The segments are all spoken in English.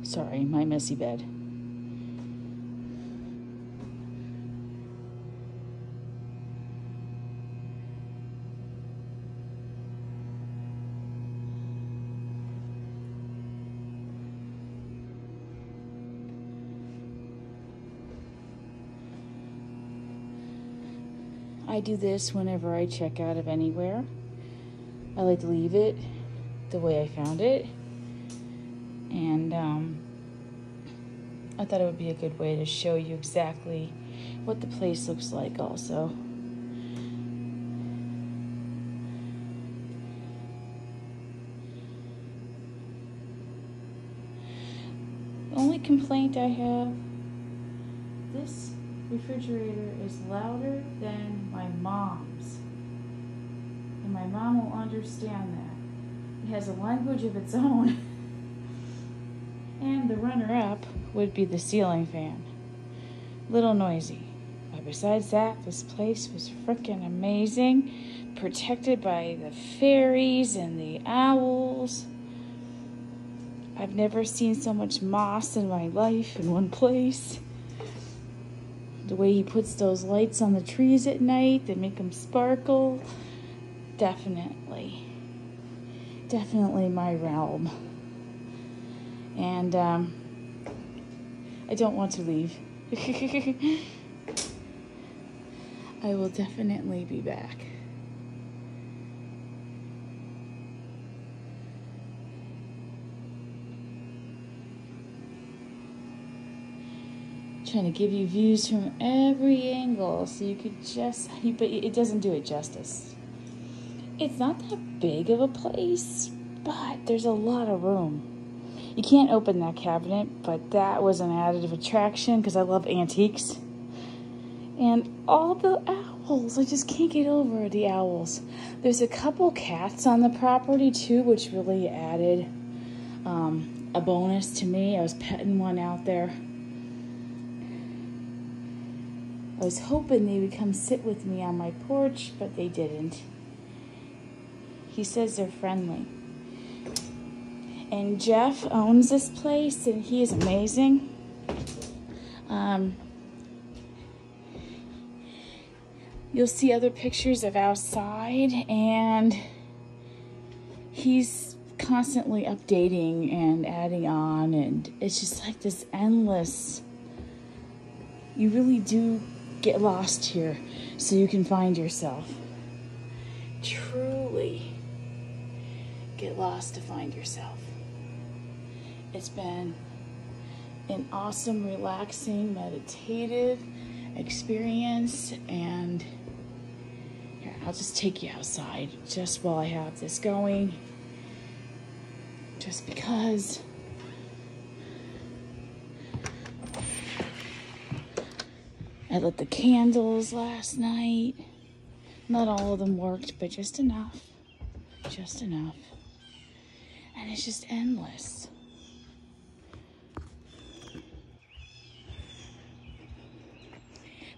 Sorry, my messy bed. I do this whenever I check out of anywhere. I like to leave it the way I found it. And I thought it would be a good way to show you exactly what the place looks like also. The only complaint I have, this refrigerator is louder than my mom's. And my mom will understand that. It has a language of its own. And the runner-up would be the ceiling fan. Little noisy, but besides that, this place was freaking amazing. Protected by the fairies and the owls. I've never seen so much moss in my life in one place. The way he puts those lights on the trees at night that make them sparkle. Definitely my realm. And I don't want to leave. I will definitely be back. Trying to give you views from every angle so you could but it doesn't do it justice. It's not that big of a place, but there's a lot of room. You can't open that cabinet, but that was an additive attraction because I love antiques. And all the owls, I just can't get over the owls. There's a couple cats on the property too, which really added a bonus to me. I was petting one out there. I was hoping they would come sit with me on my porch, but they didn't. He says they're friendly. And Jeff owns this place, and he is amazing. You'll see other pictures of outside, and he's constantly updating and adding on, and it's just like this endless. You really do get lost here so you can find yourself. Truly get lost to find yourself. It's been an awesome, relaxing, meditative experience, and here, I'll just take you outside just while I have this going, just because I lit the candles last night. Not all of them worked, but just enough. Just enough. And it's just endless.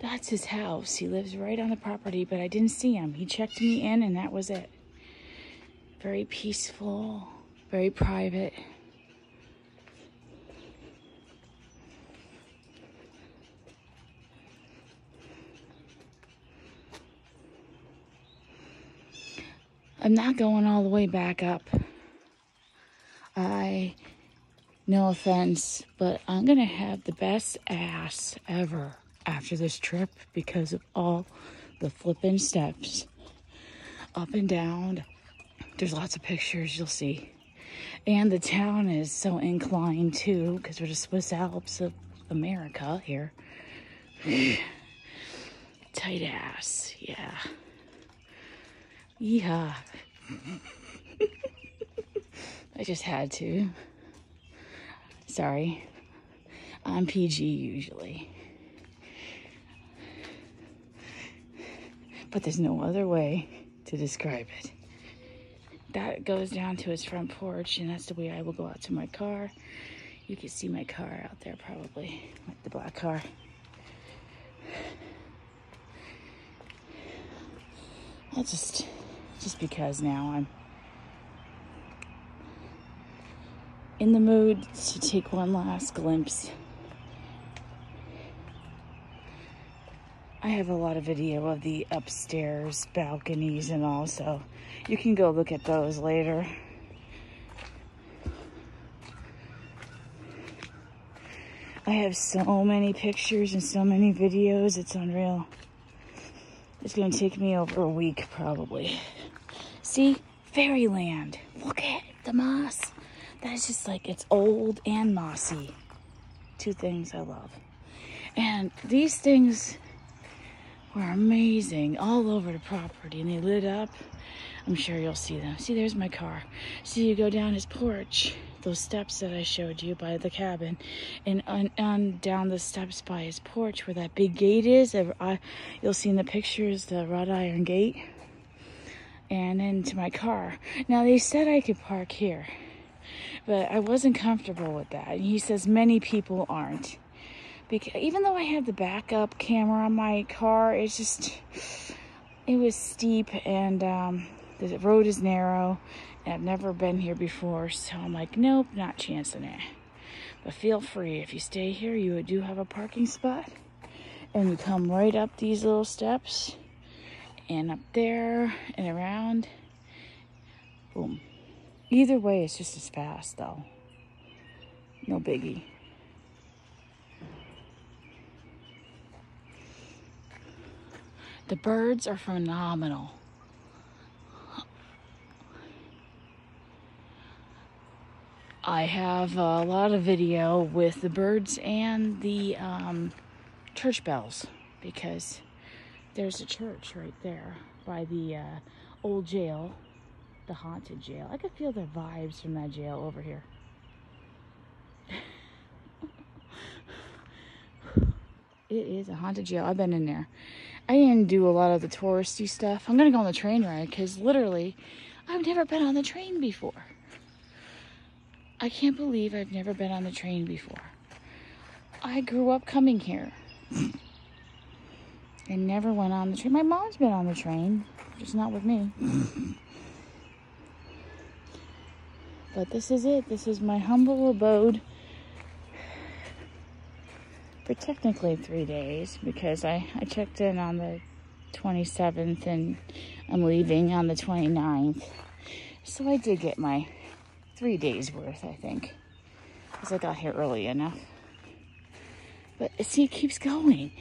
That's his house. He lives right on the property, but I didn't see him. He checked me in, and that was it. Very peaceful, very private. I'm not going all the way back up. No offense, but I'm gonna have the best ass ever after this trip because of all the flipping steps up and down. There's lots of pictures you'll see. And the town is so inclined too, because we're the Swiss Alps of America here. Tight ass, yeah. Yeah. I just had to. Sorry. I'm PG usually. But there's no other way to describe it. That goes down to his front porch, and that's the way I will go out to my car. You can see my car out there probably, like the black car. I'll just because now I'm in the mood to take one last glimpse. I have a lot of video of the upstairs balconies and all, so you can go look at those later. I have so many pictures and so many videos, it's unreal. It's gonna take me over a week probably. See, fairyland. Look at the moss. That is just like, it's old and mossy. Two things I love. And these things were amazing all over the property, and they lit up. I'm sure you'll see them. See, there's my car. See, you go down his porch, those steps that I showed you by the cabin, and on down the steps by his porch where that big gate is. You'll see in the pictures the wrought iron gate. And into my car. Now, they said I could park here, but I wasn't comfortable with that. And he says many people aren't. Because even though I had the backup camera on my car, it was steep, and the road is narrow, and I've never been here before, so I'm like, nope, not chancing it. But feel free, if you stay here, you do have a parking spot, and you come right up these little steps, and up there, and around, boom. Either way, it's just as fast, though. No biggie. The birds are phenomenal. I have a lot of video with the birds and the church bells, because there's a church right there by the old jail, the haunted jail. I could feel the vibes from that jail over here. It is a haunted jail. I've been in there. I didn't do a lot of the touristy stuff. I'm gonna go on the train ride, because literally I've never been on the train before. I can't believe I've never been on the train before. I grew up coming here and never went on the train. My mom's been on the train, just not with me. But this is it. This is my humble abode for technically 3 days, because I checked in on the 27th and I'm leaving on the 29th. So I did get my 3 days worth, I think, because I got here early enough. But see, it keeps going.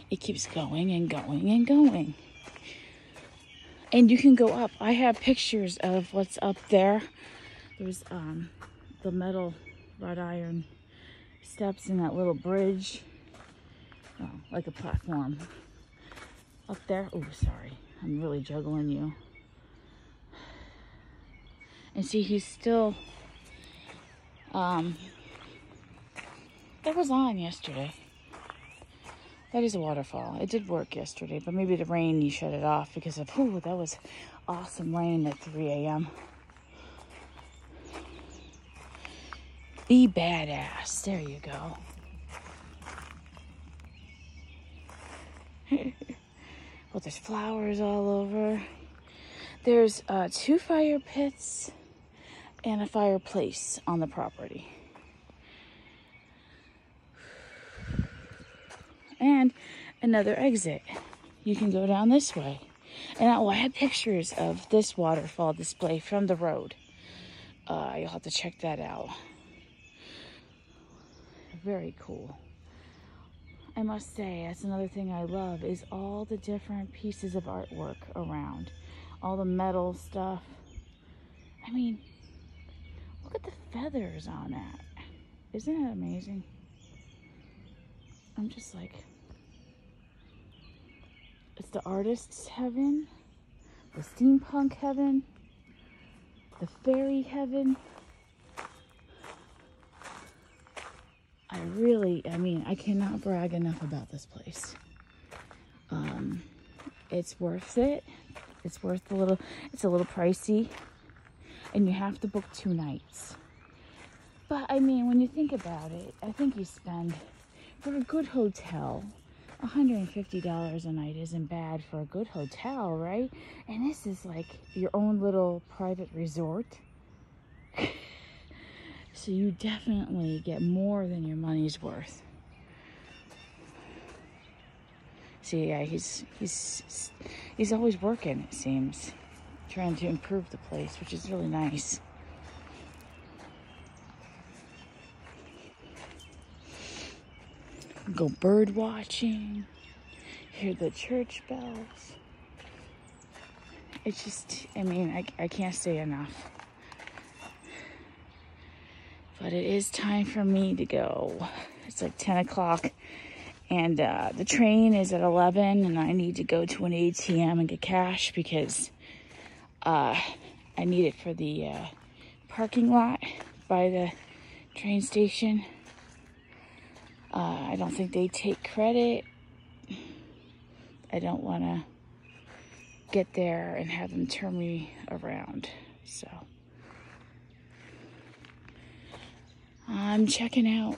It keeps going and going and going. And you can go up. I have pictures of what's up there. There's the metal wrought iron steps in that little bridge. Oh, like a platform. Up there. Oh, sorry. I'm really juggling you. And see, he's still, that was on yesterday. That is a waterfall. It did work yesterday, but maybe the rain, you shut it off because of, ooh, that was awesome rain at 3 a.m. Be badass. There you go. Well, there's flowers all over. There's 2 fire pits and a fireplace on the property. And another exit. You can go down this way. And I have pictures of this waterfall display from the road. You'll have to check that out. Very cool. I must say, that's another thing I love, is all the different pieces of artwork around. All the metal stuff. I mean, look at the feathers on that. Isn't that amazing? I'm just like, it's the artist's heaven, the steampunk heaven, the fairy heaven. I cannot brag enough about this place. It's worth it. It's a little pricey, and you have to book 2 nights. But I mean, when you think about it, I think you spend, for a good hotel, $150 a night isn't bad for a good hotel, right? And this is like your own little private resort. So you definitely get more than your money's worth. See, yeah, he's always working, it seems, trying to improve the place, which is really nice. Go bird watching, hear the church bells. It's just, I can't say enough. But it is time for me to go. It's like 10 o'clock. And the train is at 11, and I need to go to an ATM and get cash because I need it for the parking lot by the train station. I don't think they take credit. I don't want to get there and have them turn me around. So I'm checking out.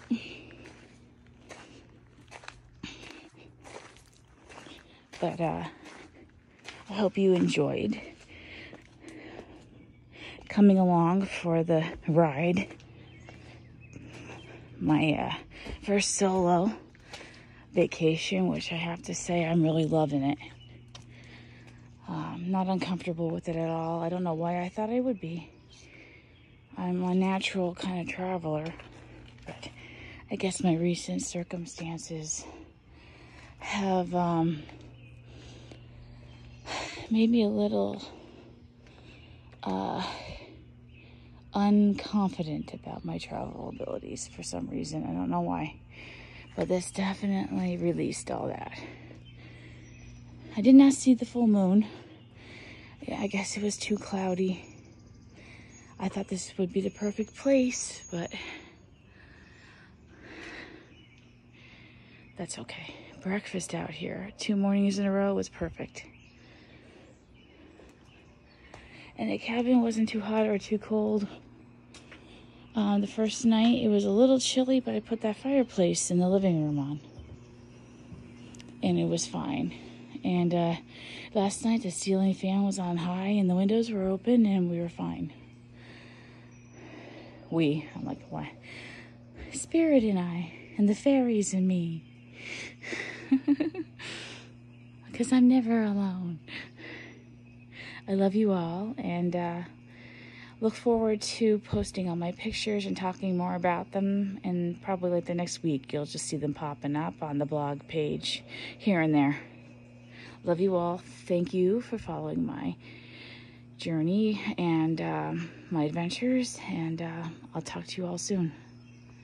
But I hope you enjoyed coming along for the ride. My first solo vacation, which I have to say I'm really loving it. Not uncomfortable with it at all. I don't know why I thought I would be. I'm a natural kind of traveler, but I guess my recent circumstances have made me a little unconfident about my travel abilities for some reason. I don't know why, but this definitely released all that. I did not see the full moon. Yeah, I guess it was too cloudy. I thought this would be the perfect place, but that's okay. Breakfast out here 2 mornings in a row was perfect. And the cabin wasn't too hot or too cold. The first night it was a little chilly, but I put that fireplace in the living room on. And it was fine. And last night the ceiling fan was on high and the windows were open and we were fine. I'm like, what? Spirit and I, and the fairies and me. Because I'm never alone. I love you all, and look forward to posting all my pictures and talking more about them. And probably like the next week, you'll just see them popping up on the blog page here and there. Love you all. Thank you for following my journey and my adventures, and I'll talk to you all soon.